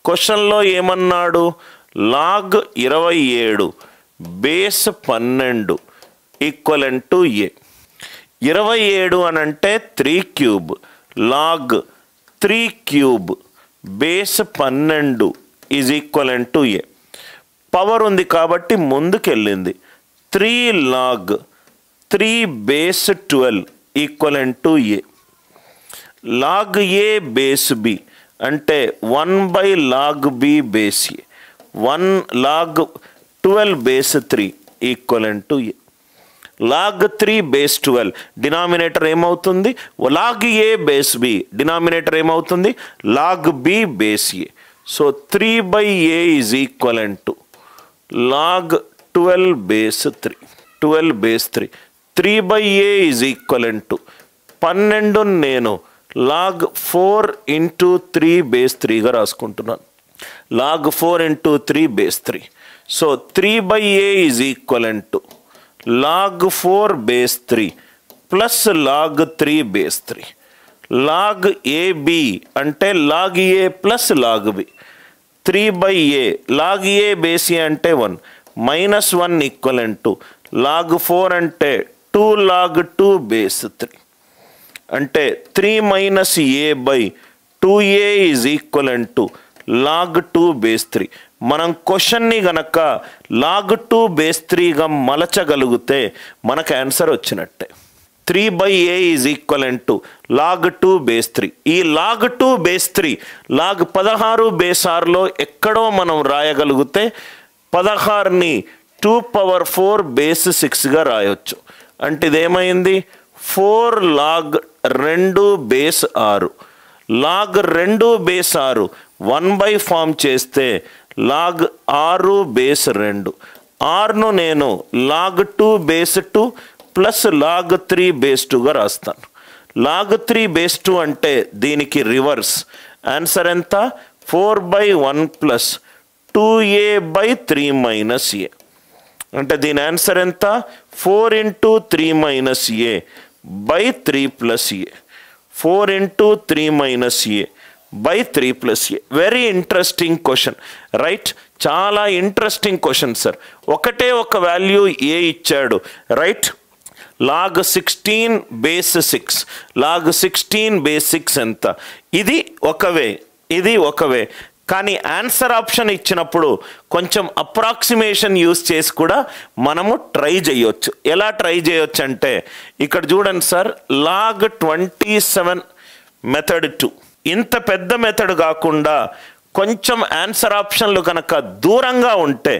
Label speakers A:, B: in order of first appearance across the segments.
A: క్వశ్చన్లో ఏమన్నాడు? Log 27 base 12 equivalent to A. 27 అని అంటే 3 cube, log 3 cube base 12 is equivalent to A. Power ఉంది కాబట్టి ముందుకెళ్ళింది. 3 log 3 base 12 equivalent to A. Log A base B అంటే 1 by log B base A. 1 log 12 base 3 equivalent to A. Log 3 base 12 denominator ఏమవుతుంది? Log A base B, denominator ఏమవుతుంది? Log B base A. So 3 by A is equivalent to log 12 base 3. 12 base 3. 3 by A is equivalent to 12 నేను log 4 into 3 base 3గా రాసుకుంటున్నాను. Log 4 into 3 base 3. So 3 by A is equivalent to log 4 base 3 plus log 3 base 3. Log AB అంటే log A plus log B. 3 by A log A base A అంటే 1 minus 1 equivalent to log 4 అంటే 2 log 2 base 3. అంటే 3 minus A by 2a is equivalent to log 2 base 3. మనం క్వశ్చన్ని గనక log 2 base 3గా మలచగలిగితే మనకు answer వచ్చినట్టే. 3 by A is equivalent to log 2 base 3. ఈ log 2 base 3 log 16 base 6లో ఎక్కడో మనం రాయగలిగితే 16ని 2 పవర్ 4 బేస్ 6గా రాయొచ్చు. అంటే ఇదేమైంది? 4 log 2 base 6. Log 2 base 6 1 by form చేస్తే లాగ్ 6 బేస్ 2. 6ను నేను log 2 base 2 plus log 3 base 2గా రాస్తాను. లాగ్ 3 బేస్ 2 అంటే దీనికి రివర్స్. ఆన్సర్ ఎంత? 4 by 1 plus 2a by 3 minus A. అంటే దీని ఆన్సర్ ఎంత? 4 into 3 minus A by 3 plus A. 4 into 3 minus A by 3 plus A. Very interesting question, right? చాలా interesting question sir. ఒకటే ఒక వాల్యూ ఏ ఇచ్చాడు, right? Log 16 base 6. Log 16 base 6 ఎంత? ఇది ఒకవే, ఇది ఒకవే. కానీ ఆన్సర్ ఆప్షన్ ఇచ్చినప్పుడు కొంచెం అప్రాక్సిమేషన్ యూస్ చేసి కూడా మనము ట్రై చేయొచ్చు. ఎలా ట్రై చేయొచ్చు అంటే ఇక్కడ చూడండి సార్, లాగ్ 27 మెథడ్ 2. ఇంత పెద్ద మెథడ్ కాకుండా కొంచెం ఆన్సర్ ఆప్షన్లు కనుక దూరంగా ఉంటే,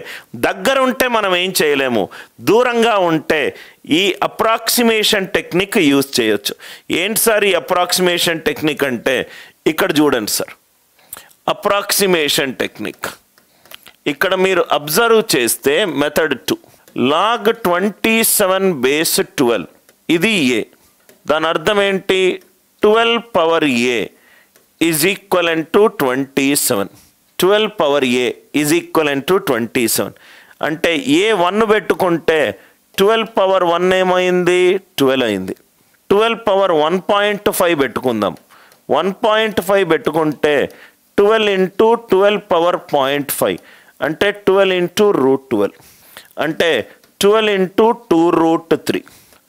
A: దగ్గర ఉంటే మనం ఏం చేయలేము, దూరంగా ఉంటే ఈ అప్రాక్సిమేషన్ టెక్నిక్ యూజ్ చేయొచ్చు. ఏంటి సార్ ఈ అప్రాక్సిమేషన్ టెక్నిక్ అంటే ఇక్కడ చూడండి సార్, అప్రాక్సిమేషన్ టెక్నిక్ ఇక్కడ మీరు అబ్జర్వ్ చేస్తే మెథడ్ 2 లాగ్ 27 బేస్ 12 ఇది ఏ. దాని అర్థం ఏంటి? 12 power A is equivalent to 27. 12 power A is equivalent to 27. అంటే ఏ 1 పెట్టుకుంటే 12 పవర్ 1 ఏమైంది? 12 అయింది. 12 పవర్ 1.5 పెట్టుకుందాం. 1.5 పెట్టుకుంటే 12 ఇంటూ 12 పవర్ 0.5 అంటే 12 ఇంటూ √12 అంటే 12 ఇంటూ 2√3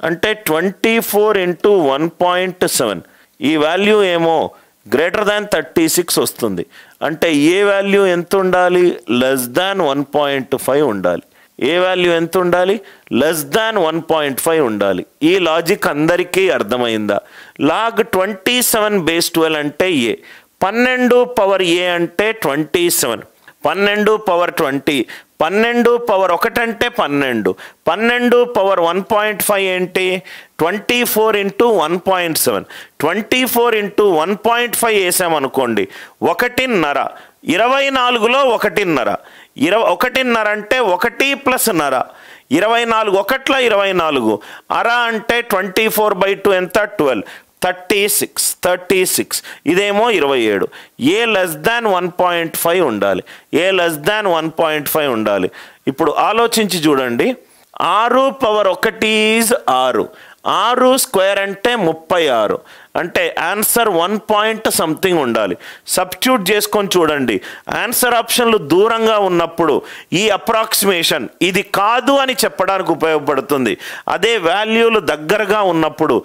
A: అంటే 24 ఇంటూ 1.7. ఈ వాల్యూ ఏమో గ్రేటర్ దాన్ 36 వస్తుంది. అంటే ఏ వాల్యూ ఎంత ఉండాలి? లెస్ దాన్ 1.5 ఉండాలి. ఏ వాల్యూ ఎంత ఉండాలి? లెస్ దాన్ 1.5 ఉండాలి. ఈ లాజిక్ అందరికీ అర్థమైందా? లాగ్ 27 బేస్ 12 అంటే ఏ. 12 పవర్ ఏ అంటే 27. 12 పవర్ 20. 12 పవర్ 1 అంటే 12. 12 పవర్ 1.5 ఏంటి? 24 ఇంటూ 1.7. 24 ఇంటూ 1.5 వేసామనుకోండి 1.5. 24లో 1.5. 1.5 అంటే 1 ప్లస్ నర. 24 1ల 24. అర అంటే 24/2 ఎంత? 12. 36. ఇదేమో 27. ఏ లెస్ దాన్ 1.5 ఉండాలి. ఏ లెస్ దాన్ 1.5 ఉండాలి. ఇప్పుడు ఆలోచించి చూడండి. 6 పవర్ 1 ఈజ్ 6. 6 స్క్వేర్ అంటే 36, అంటే ఆన్సర్ 1 పాయింట్ సంథింగ్ ఉండాలి. సబ్స్టిట్యూట్ చేసుకొని చూడండి. ఆన్సర్ ఆప్షన్లు దూరంగా ఉన్నప్పుడు ఈ అప్రాక్సిమేషన్ ఇది కాదు అని చెప్పడానికి ఉపయోగపడుతుంది. అదే వాల్యూలు దగ్గరగా ఉన్నప్పుడు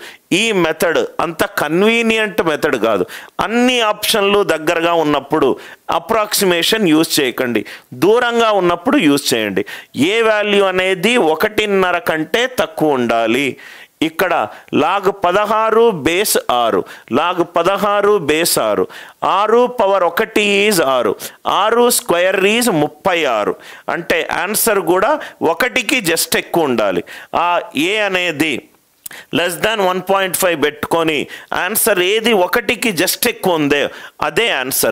A: ఈ మెథడ్ అంత కన్వీనియంట్ మెథడ్ కాదు. అన్ని ఆప్షన్లు దగ్గరగా ఉన్నప్పుడు అప్రాక్సిమేషన్ యూజ్ చేయకండి, దూరంగా ఉన్నప్పుడు యూజ్ చేయండి. ఏ వాల్యూ అనేది 1.5 కంటే తక్కువ ఉండాలి. ఇక్కడ log 16 base 6, log 16 base 6, 6 power 1 is 6, 6 square is 36, అంటే ఆన్సర్ కూడా 1కి జస్ట్ ఎక్కువ ఉండాలి. ఆ ఏ అనేది లెస్ దాన్ 1.5 పెట్టుకొని ఆన్సర్ ఏది 1కి జస్ట్ ఎక్కువ ఉందే అదే ఆన్సర్.